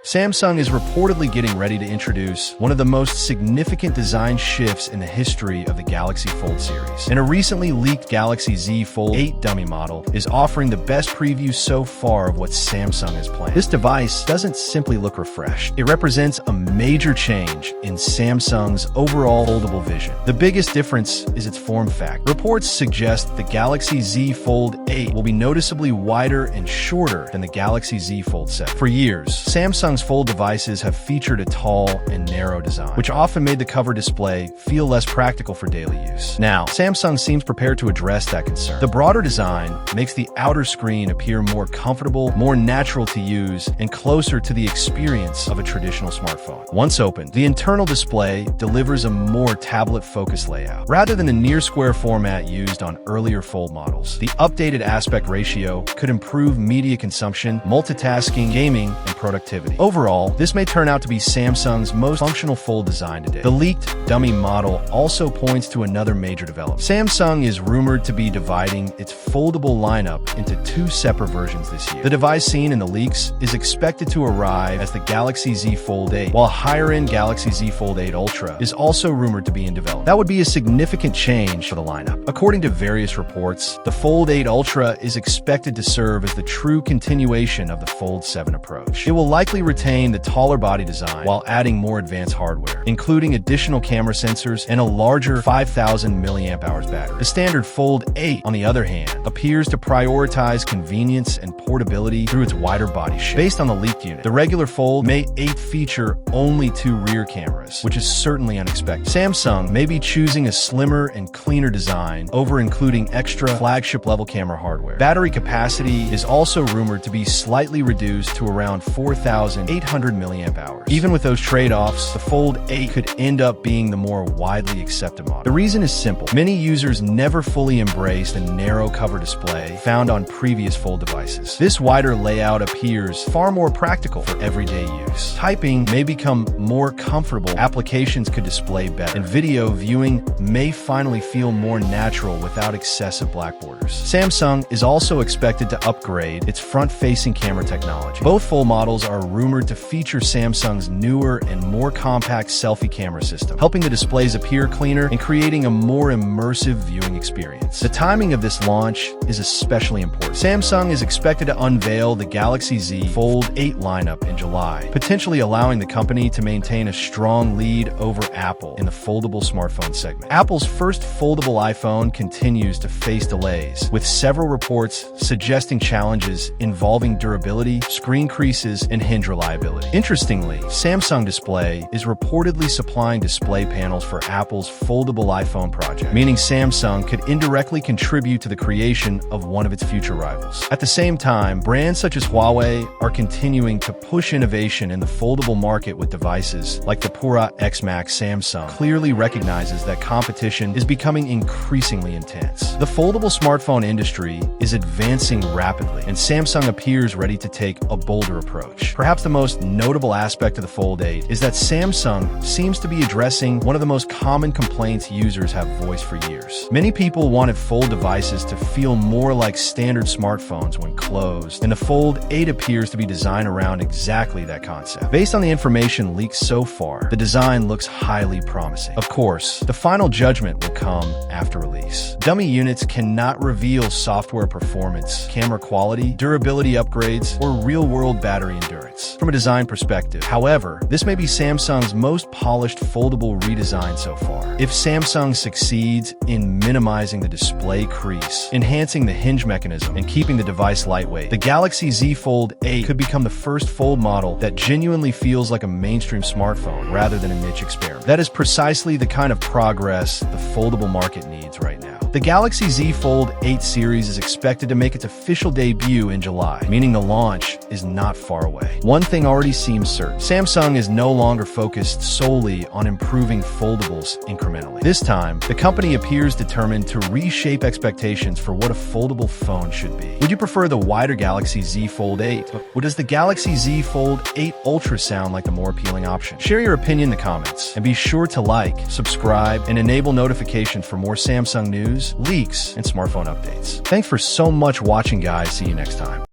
Samsung is reportedly getting ready to introduce one of the most significant design shifts in the history of the Galaxy Fold series. And a recently leaked Galaxy Z Fold 8 dummy model is offering the best preview so far of what Samsung has planned. This device doesn't simply look refreshed. It represents a major change in Samsung's overall foldable vision. The biggest difference is its form factor. Reports suggest the Galaxy Z Fold 8 will be noticeably wider and shorter than the Galaxy Z Fold 7. For years, Samsung's Fold devices have featured a tall and narrow design, which often made the cover display feel less practical for daily use. Now, Samsung seems prepared to address that concern. The broader design makes the outer screen appear more comfortable, more natural to use, and closer to the experience of a traditional smartphone. Once opened, the internal display delivers a more tablet-focused layout. Rather than the near-square format used on earlier Fold models, the updated aspect ratio could improve media consumption, multitasking, gaming, and productivity. Overall, this may turn out to be Samsung's most functional Fold design today. The leaked dummy model also points to another major development. Samsung is rumored to be dividing its foldable lineup into two separate versions this year. The device seen in the leaks is expected to arrive as the Galaxy Z Fold 8, while higher-end Galaxy Z Fold 8 Ultra is also rumored to be in development. That would be a significant change for the lineup. According to various reports, the Fold 8 Ultra is expected to serve as the true continuation of the Fold 7 approach. It will likely retain the taller body design while adding more advanced hardware, including additional camera sensors and a larger 5,000 mAh battery. The standard Fold 8, on the other hand, appears to prioritize convenience and portability through its wider body shape. Based on the leaked unit, the regular Fold 8 feature only 2 rear cameras, which is certainly unexpected. Samsung may be choosing a slimmer and cleaner design over including extra flagship-level camera hardware. Battery capacity is also rumored to be slightly reduced to around 4,800 mAh. Even with those trade-offs, the Fold 8 could end up being the more widely accepted model. The reason is simple. Many users never fully embrace the narrow cover display found on previous Fold devices. This wider layout appears far more practical for everyday use. Typing may become more comfortable, applications could display better, and video viewing may finally feel more natural without excessive black borders. Samsung is also expected to upgrade its front-facing camera technology. Both Fold models are rumored to feature Samsung's newer and more compact selfie camera system, helping the displays appear cleaner and creating a more immersive viewing experience. The timing of this launch is especially important. Samsung is expected to unveil the Galaxy Z Fold 8 lineup in July, potentially allowing the company to maintain a strong lead over Apple in the foldable smartphone segment. Apple's first foldable iPhone continues to face delays, with several reports suggesting challenges involving durability, screen creases, and hinge reliability. Interestingly, Samsung Display is reportedly supplying display panels for Apple's foldable iPhone project, meaning Samsung could indirectly contribute to the creation of one of its future rivals. At the same time, brands such as Huawei are continuing to push innovation in the foldable market with devices like the Pura X Max. Samsung clearly recognizes that competition is becoming increasingly intense. The foldable smartphone industry is advancing rapidly, and Samsung appears ready to take a bolder approach. Perhaps the most notable aspect of the Fold 8 is that Samsung seems to be addressing one of the most common complaints users have voiced for years. Many people wanted Fold devices to feel more like standard smartphones when closed, and the Fold 8 appears to be designed around exactly that concept. Based on the information leaked so far, the design looks highly promising. Of course, the final judgment will come after release. Dummy units cannot reveal software performance, camera quality, durability upgrades, or real-world battery endurance from a design perspective. However, this may be Samsung's most polished foldable redesign so far. If Samsung succeeds in minimizing the display crease, enhancing the hinge mechanism, and keeping the device lightweight, the Galaxy Z Fold 8 could become the first Fold model that genuinely feels like a mainstream smartphone rather than a niche experiment. That is precisely the kind of progress the foldable market needs right now. The Galaxy Z Fold 8 series is expected to make its official debut in July, meaning the launch is not far away. One thing already seems certain. Samsung is no longer focused solely on improving foldables incrementally. This time, the company appears determined to reshape expectations for what a foldable phone should be. Would you prefer the wider Galaxy Z Fold 8? Or does the Galaxy Z Fold 8 Ultra sound like the more appealing option? Share your opinion in the comments, and be sure to like, subscribe, and enable notifications for more Samsung news, leaks, and smartphone updates. Thanks for so much watching, guys. See you next time.